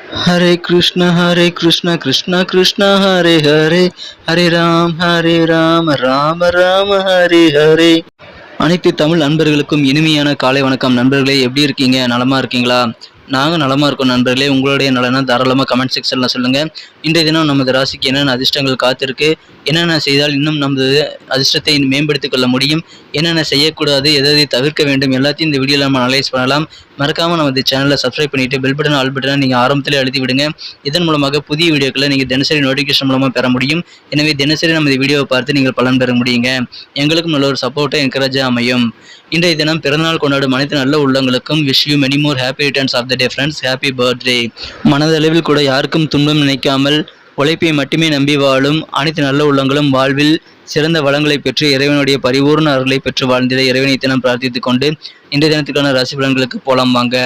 हरे कृष्णा कृष्णा कृष्णा हरे हरे हरे राम राम राम हरे हरे. அனைத்து தமிழ் நண்பர்களுக்கும் இனிமையான காலை வணக்கம். நண்பர்களே, எப்படி இருக்கீங்க? நலமா இருக்கீங்களா? நாங்கள் நலமா இருக்கோம் நண்பர்களே. உங்களுடைய நலனா தாராளமாக கமெண்ட் செக்ஷனில் சொல்லுங்கள். இன்றைய தினம் நமது ராசிக்கு என்னென்ன அதிர்ஷ்டங்கள் காத்திருக்கு, என்னென்ன செய்தால் இன்னும் நமது அதிர்ஷ்டத்தை மேம்படுத்திக் கொள்ள முடியும், என்னென்ன செய்யக்கூடாது, எதை தவிர்க்க வேண்டும், எல்லாத்தையும் இந்த வீடியோவில் நம்ம அனலைஸ் பண்ணலாம். மறக்காமல் நமது சேனலை சப்ஸ்கிரைப் பண்ணிவிட்டு பெல் பட்டன் ஆல் பட்டனை நீங்கள் ஆரம்பத்திலே அழுத்தி விடுங்க. இதன் மூலமாக புதிய வீடியோக்களை நீங்கள் தினசரி நோட்டிஃபிகேஷன் மூலமாக பெற முடியும். எனவே தினசரி நமது வீடியோவை பார்த்து நீங்கள் பலன் பெற முடியுங்க. எங்களுக்கும் நல்ல ஒரு சப்போர்ட்டை என்கரேஜாக அமையும். இன்றைய தினம் பிறந்தநாள் கொண்டாடும் அனைத்து நல்ல உள்ளங்களுக்கும் wish you many more happy returns of the day friends. Happy birthday. மனதளவில் கூட யாருக்கும் துன்பம் நினைக்காமல் உழைப்பை மட்டுமே நம்பி வாழும் அனைத்து நல்ல உள்ளங்களும் வாழ்வில் சிறந்த வளங்களை பெற்று இறைவனுடைய பரிபூர்ண அருளை பெற்று வாழ்ந்திட இறைவனை தினம் பிரார்த்தித்துக் கொண்டு இன்றைய தினத்துக்கான ராசி பலன்களுக்கு போலாம் வாங்க.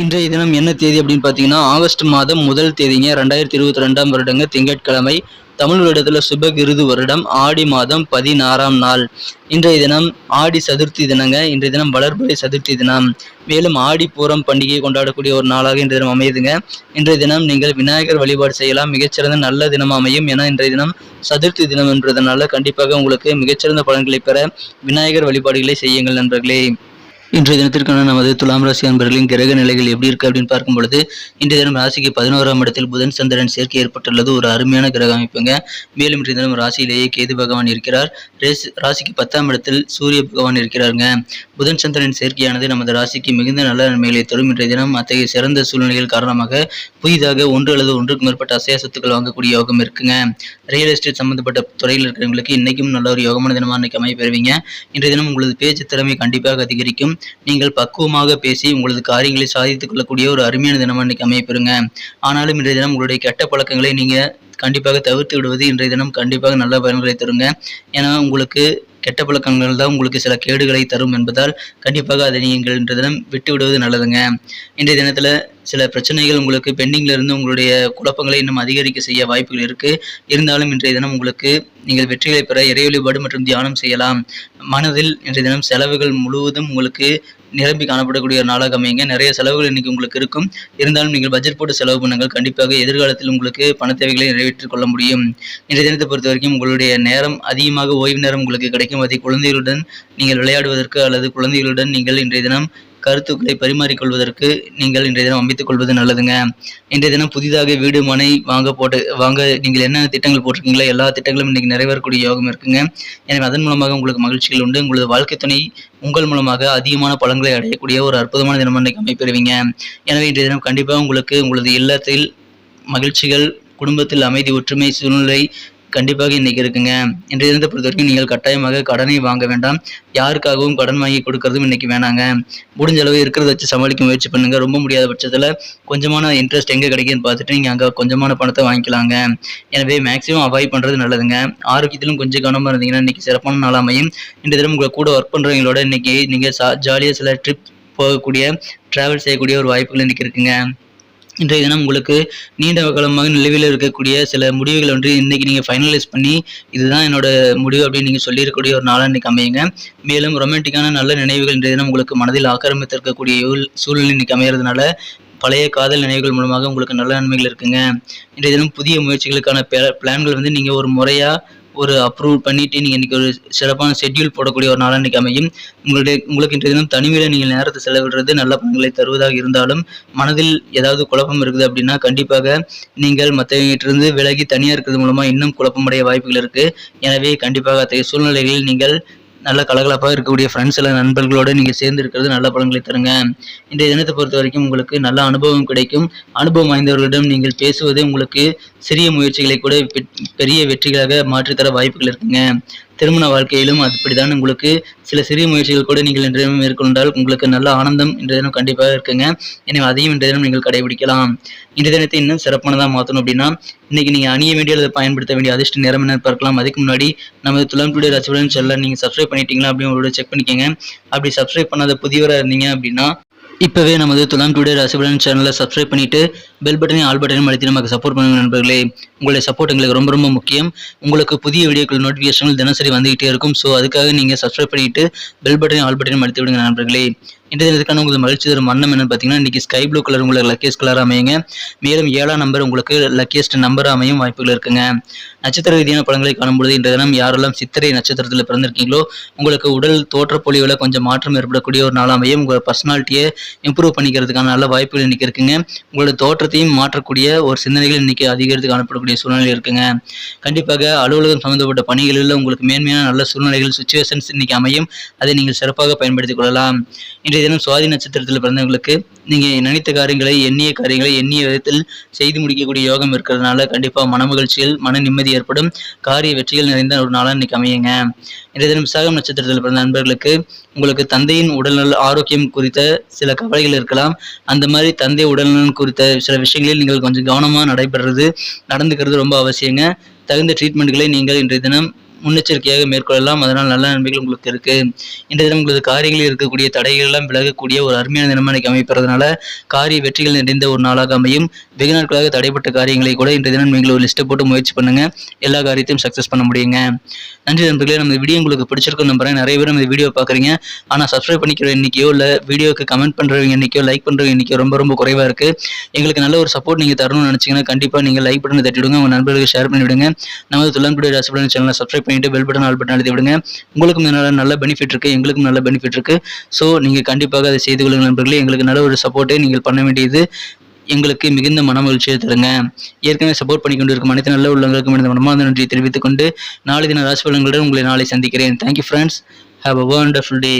இன்றைய தினம் என்ன தேதி அப்படின்னு பார்த்தீங்கன்னா, ஆகஸ்ட் மாதம் 1 தேதிங்க, 2022 வருடங்க, திங்கட்கிழமை. தமிழ் வருடத்தில் சுபகிருது வருடம், ஆடி மாதம் 16ஆம் நாள். இன்றைய தினம் ஆடி சதுர்த்தி தினங்க. இன்றைய தினம் வளர்பிறை சதுர்த்தி தினம். மேலும் ஆடி பூரம் பண்டிகையை கொண்டாடக்கூடிய ஒரு நாளாக இன்றைய தினம் அமையுதுங்க. இன்றைய தினம் நீங்கள் விநாயகர் வழிபாடு செய்யலாம். மிகச்சிறந்த நல்ல தினம் அமையும். ஏன்னா இன்றைய தினம் சதுர்த்தி தினம் என்றதுனால கண்டிப்பாக உங்களுக்கு மிகச்சிறந்த பலன்களை பெற விநாயகர் வழிபாடுகளை செய்யுங்கள் நண்பர்களே. இன்றைய தினத்திற்கான நமது துலாம் ராசி அன்பர்களின் கிரக நிலைகள் எப்படி இருக்கு அப்படின்னு பார்க்கும் பொழுது, இன்றைய தினம் ராசிக்கு 11ஆம் இடத்தில் புதன் சந்திரன் சேர்க்கை ஏற்பட்டுள்ளது. ஒரு அருமையான கிரக அமைப்புங்க. மேலும் இன்றைய தினம் ராசியிலேயே கேது பகவான் இருக்கிறார். ராசிக்கு 10ஆம் இடத்தில் சூரிய பகவான் இருக்கிறாருங்க. புதன் சந்திரன் சேர்க்கையானது நமது ராசிக்கு மிகுந்த நல்ல நன்மைகளை தரும். இன்றைய தினம் அத்தகைய சிறந்த சூழ்நிலைகள் காரணமாக புதிதாக ஒன்று அல்லது ஒன்றுக்கு மேற்பட்ட அசையா சொத்துக்கள் வாங்கக்கூடிய யோகம் இருக்குங்க. ரியல் எஸ்டேட் சம்பந்தப்பட்ட துறையில் இருக்கிறவங்களுக்கு இன்னைக்கும் நல்ல ஒரு யோகமான தினமாக இன்னைக்கு அமைய பெறுவீங்க. இன்றைய தினம் உங்களது பேச்சு திறமை கண்டிப்பாக அதிகரிக்கும். நீங்கள் பக்குவமாக பேசி உங்களது காரியங்களை சாதித்துக் கொள்ளக்கூடிய ஒரு அருமையான தினமாக இன்னைக்கு அமையப்பெறுங்க. ஆனாலும் இன்றைய தினம் உங்களுடைய கெட்ட பழக்கங்களை நீங்க கண்டிப்பாக தவிர்த்து விடுவது இன்றைய தினம் கண்டிப்பாக நல்ல பலன்களை தருங்க. ஏன்னா உங்களுக்கு கெட்ட பழக்கங்கள் தான் உங்களுக்கு சில கேடுகளை தரும் என்பதால் கண்டிப்பாக அதை நீங்கள் இன்றைய தினம் விட்டு விடுவது நல்லதுங்க. இன்றைய தினத்துல சில பிரச்சனைகள் உங்களுக்கு பெண்டிங்ல இருந்து உங்களுடைய குழப்பங்களை இன்னும் அதிகரிக்க செய்ய வாய்ப்புகள் இருக்கு. இருந்தாலும் இன்றைய தினம் உங்களுக்கு நீங்கள் வெற்றிகளை பெற இறை வழிபாடு மற்றும் தியானம் செய்யலாம். மனதில் இன்றைய தினம் செலவுகள் முழுவதும் உங்களுக்கு நிரம்பி காணப்படக்கூடிய ஒரு நாளாக அமைங்க. நிறைய செலவுகள் இன்னைக்கு உங்களுக்கு இருக்கும். இருந்தாலும் நீங்கள் பட்ஜெட் போட்டு செலவு பண்ணுங்கள். கண்டிப்பாக எதிர்காலத்தில் உங்களுக்கு பண தேவைகளை நிறைவேற்றிக் கொள்ள முடியும். இன்றைய தினத்தை பொறுத்த வரைக்கும் உங்களுடைய நேரம் அதிகமாக ஓய்வு நேரம் உங்களுக்கு கிடைக்கும். அதை குழந்தைகளுடன் நீங்கள் விளையாடுவதற்கு அல்லது குழந்தைகளுடன் நீங்கள் இன்றைய தினம் கருத்துக்களை பரிமாறிக்கொள்வதற்கு நீங்கள் இன்றைய தினம் அமைத்துக் கொள்வது நல்லதுங்க. இன்றைய தினம் புதிதாக வீடு மனை வாங்க நீங்கள் என்ன திட்டங்கள் போட்டிருக்கீங்களோ எல்லா திட்டங்களும் இன்னைக்கு நிறைவேறக்கூடிய யோகம் இருக்குங்க. எனவே அதன் மூலமாக உங்களுக்கு மகிழ்ச்சிகள் உண்டு. உங்களது வாழ்க்கை துணை உங்கள் மூலமாக அதிகமான பலன்களை அடையக்கூடிய ஒரு அற்புதமான தினம் இன்னைக்கு அமைப்பெறுவீங்க. எனவே இன்றைய தினம் கண்டிப்பாக உங்களுக்கு உங்களது இல்லத்தில் மகிழ்ச்சிகள், குடும்பத்தில் அமைதி, ஒற்றுமை சூழ்நிலை கண்டிப்பாக இன்னைக்கு இருக்குங்க. இன்றைய தினத்தை பொறுத்த வரைக்கும் நீங்கள் கட்டாயமாக கடனை வாங்க வேண்டாம். யாருக்காகவும் கடன் வாங்கி கொடுக்கறதும் இன்னைக்கு வேணாங்க. முடிஞ்ச அளவு இருக்கிறத வச்சு சமாளிக்க முயற்சி பண்ணுங்க. ரொம்ப முடியாத பட்சத்தில் கொஞ்சமான இன்ட்ரெஸ்ட் எங்கே கிடைக்குன்னு பார்த்துட்டு நீங்கள் அங்கே கொஞ்சமான பணத்தை வாங்கிக்கலாங்க. எனவே மேக்ஸிமம் அவாய்ட் பண்ணுறது நல்லதுங்க. ஆரோக்கியத்திலும் கொஞ்சம் கவனமாக இருந்தீங்கன்னா இன்னைக்கு சிறப்பான நாள் அமையும். இன்றைய தினம் உங்களை கூட ஒர்க் பண்ணுறவங்களோட இன்னைக்கு நீங்கள் ஜாலியாக சில ட்ரிப் போகக்கூடிய, ட்ராவல் செய்யக்கூடிய ஒரு வாய்ப்புகள் இன்னைக்கு இருக்குங்க. இன்றைய தினம் உங்களுக்கு நீண்ட காலமாக நிலவில் இருக்கக்கூடிய சில முடிவுகள் வந்து இன்னைக்கு நீங்கள் ஃபைனலைஸ் பண்ணி இதுதான் என்னோட முடிவு அப்படின்னு நீங்கள் சொல்லியிருக்கக்கூடிய ஒரு நாளாக இன்னைக்கு அமையுங்க. மேலும் ரொமான்டிக்கான நல்ல நினைவுகள் இன்றைய தினம் உங்களுக்கு மனதில் ஆக்கிரமித்திருக்கக்கூடிய சூழ்நிலை இன்னைக்கு அமைகிறதுனால பழைய காதல் நினைவுகள் மூலமாக உங்களுக்கு நல்ல நன்மைகள் இருக்குங்க. இன்றைய தினம் புதிய முயற்சிகளுக்கான பிளான்கள் வந்து நீங்கள் ஒரு முறையாக ஒரு அப்ரூவ் பண்ணிட்டு நீங்கள் இன்றைக்கி ஒரு சிறப்பான ஷெட்யூல் போடக்கூடிய ஒரு நாளாக இன்றைக்கி அமையும். உங்களுக்கு இன்றைய தினம் தனிமையில் நீங்கள் நேரத்தை செலவிடுறது நல்ல பலன்களை தருவதாக இருந்தாலும் மனதில் ஏதாவது குழப்பம் இருக்குது அப்படின்னா கண்டிப்பாக நீங்கள் மற்றவங்கிட்டிருந்து விலகி தனியாக இருக்கிறது மூலமாக இன்னும் குழப்பமடைய வாய்ப்புகள் இருக்குது. எனவே கண்டிப்பாக அத்தகைய சூழ்நிலைகளில் நீங்கள் நல்ல கலகலப்பாக இருக்கக்கூடிய ஃப்ரெண்ட்ஸ் இல்லை நண்பர்களோடு நீங்கள் சேர்ந்து இருக்கிறது நல்ல பலன்களை தருங்க. இன்றைய தினத்தை பொறுத்த வரைக்கும் உங்களுக்கு நல்ல அனுபவம் கிடைக்கும். அனுபவம் வாய்ந்தவர்களிடம் நீங்கள் பேசுவது உங்களுக்கு சிறிய முயற்சிகளை கூட பெரிய வெற்றிகளாக மாற்றித்தர வாய்ப்புகள் இருக்குங்க. திருமண வாழ்க்கையிலும் அப்படித்தான். உங்களுக்கு சில சிறிய முயற்சிகள் கூட நீங்கள் இன்றைய தினம் மேற்கொண்டால் உங்களுக்கு நல்ல ஆனந்தம் இன்றைய தினம் கண்டிப்பாக இருக்குங்க. எனவே அதையும் இன்றைய தினம் நீங்கள் கடைபிடிக்கலாம். இன்றைய தினத்தை இன்னும் சிறப்பானதாக மாற்றணும் அப்படின்னா இன்னைக்கு நீங்கள் அணிய வேண்டிய அல்லது பயன்படுத்த வேண்டிய அதிர்ஷ்ட நேரம் என்ன பார்க்கலாம். அதுக்கு முன்னாடி நமது துலாம் டுடே ராசி பலன் சொல்ல நீங்கள் சப்ஸ்கிரைப் பண்ணிட்டீங்களா அப்படின்னு ஒரு செக் பண்ணிக்கோங்க. அப்படி சப்ஸ்கிரைப் பண்ணாத புதியவராக இருந்தீங்க அப்படின்னா இப்போவே நமது துலாம் டுடே ராசிபலன் சேனலை சப்ஸ்கிரைப் பண்ணிட்டு பெல் பட்டனையும் ஆல் பட்டனையும் அழுத்தி நமக்கு சப்போர்ட் பண்ணுங்க நண்பர்களே. உங்களுடைய சப்போர்ட் எங்களுக்கு ரொம்ப ரொம்ப முக்கியம். உங்களுக்கு புதிய வீடியோக்கள் நோட்டிஃபிகேஷன்கள் தினசரி வந்துகிட்டே இருக்கும். ஸோ அதுக்காக நீங்கள் சப்ஸ்கிரைப் பண்ணிட்டு பெல் பட்டனையும் ஆல் பட்டனையும் அழுத்தி விடுங்க நண்பர்களே. இன்றைய தினத்துக்கான உங்களுக்கு மகிழ்ச்சி தரும் வண்ணம் என்னன்னு பார்த்தீங்கன்னா, இன்றைக்கி ஸ்கை ப்ளூ கலர் உங்களுக்கு லக்கியஸ்ட் கலர் அமையுங்க. மேலும் 7ஆம் நம்பர் உங்களுக்கு லக்கியஸ்ட் நம்பர் அமையும் வாய்ப்புகள் இருக்குங்க. நட்சத்திர ரீதியான பலன்களை காணும்பொழுது இன்றைய தினம் யாரெல்லாம் சித்திரை நட்சத்திரத்தில் பிறந்திருக்கீங்களோ உங்களுக்கு உடல் தோற்றப்பொழிவில் கொஞ்சம் மாற்றம் ஏற்படக்கூடிய ஒரு நாளாமையும் உங்களோட பர்சனாலிட்டியை இம்ப்ரூவ் பண்ணிக்கிறதுக்கான நல்ல வாய்ப்புகள் இன்னைக்கு இருக்குங்க. உங்களோட தோற்றத்தையும் மாற்றக்கூடிய ஒரு சிந்தனைகள் இன்னைக்கு அதிகரித்து காணப்படக்கூடிய சூழ்நிலை இருக்குங்க. கண்டிப்பாக அலுவலகம் சம்பந்தப்பட்ட பணிகளில் உங்களுக்கு மேன்மையான நல்ல சூழ்நிலைகள் சுச்சுவேஷன்ஸ் இன்னைக்கு அமையும். அதை நீங்கள் சிறப்பாக பயன்படுத்திக் கொள்ளலாம். இன்றைய தினம் சுவாதி நட்சத்திரத்தில் பிறந்தவங்களுக்கு நீங்கள் நினைத்த காரியங்களை எண்ணிய விதத்தில் செய்து முடிக்கக்கூடிய யோகம் இருக்கிறதுனால கண்டிப்பாக மனமகிழ்ச்சியில் மன நிம்மதி ஏற்படும். காரிய வெற்றிகள் நிறைந்த ஒரு நாளாக இன்னைக்கு அமையுங்க. இன்றைய தினம் விசாகம் நட்சத்திரத்தில் பிறந்த நண்பர்களுக்கு உங்களுக்கு தந்தையின் உடல்நல ஆரோக்கியம் குறித்த சில கவலைகள் இருக்கலாம். அந்த மாதிரி தந்தை உடல்நலன் குறித்த சில விஷயங்களில் நீங்கள் கொஞ்சம் கவனமாக நடந்துக்கிறது ரொம்ப அவசியங்க. தகுந்த ட்ரீட்மெண்ட்களை நீங்கள் இன்றைய தினம் முன்னெச்சரிக்கையாக மேற்கொள்ளலாம். அதனால் நல்ல நன்மைகள் உங்களுக்கு இருக்கு. இன்றைய தினம் உங்களுக்கு காரியங்களில் இருக்கக்கூடிய தடைகள் எல்லாம் விலகக்கூடிய ஒரு அருமையான தினமாக இன்னைக்கு அமைப்பறதுனால காரிய வெற்றிகள் நிறைந்த ஒரு நாளாக அமையும். வெகு நாட்களாக தடைப்பட்ட காரியங்களை கூட இன்றைய தினம் நீங்கள் ஒரு லிஸ்ட்டை போட்டு முயற்சி பண்ணுங்க. எல்லா காரியத்தையும் சக்ஸஸ் பண்ண முடியுங்க. நன்றி நண்பர்களே. நம்ம வீடியோ உங்களுக்கு பிடிச்சிருக்கும் நம்புறேன். நிறைய பேர் இந்த வீடியோ பார்க்குறீங்க, ஆனால் சப்ஸ்கிரைப் பண்ணிக்கிற எண்ணிக்கையோ இல்லை வீடியோக்கு கமெண்ட் பண்ணுறவங்க எண்ணிக்கையோ லைக் பண்ணுறவங்க எண்ணிக்கையோ ரொம்ப ரொம்ப குறைவாக இருக்குது. எங்களுக்கு நல்ல ஒரு சப்போர்ட் நீங்கள் தரணும்னு நினச்சிங்கன்னா கண்டிப்பாக நீங்கள் லைக் பட்டனை தட்டிவிடுங்க. உங்கள் நண்பர்களுக்கு ஷேர் பண்ணிவிடுங்க. நமது துலாம் டுடே ராசிபலன் சேனலை சப்ஸ்கிரைப் பண்ணிட்டு பெல் பட்டன் ஆல் பட்டன் அழுத்தி விடுங்க. உங்களுக்கும் நல்ல பெனிஃபிட் இருக்குது, எங்களுக்கும் நல்ல பெனிஃபிட் இருக்குது. ஸோ நீங்கள் கண்டிப்பாக அதை செய்து கொள்ளுங்கள் நண்பர்களே. எங்களுக்கு நல்ல ஒரு சப்போர்ட்டை நீங்கள் பண்ண வேண்டியது எங்களுக்கு மிகுந்த மன மகிழ்ச்சியை தருங்க. ஏற்கனவே சப்போர்ட் பண்ணி கொண்டு இருக்கும் அனைத்து நல்ல உள்ளங்களுக்கும் இந்த மனமார்ந்த நன்றியை தெரிவித்துக் கொண்டு நாளை தின ராசி பலன்களுடன் உங்களை நாளை சந்திக்கிறேன். Thank you friends. Have a wonderful day.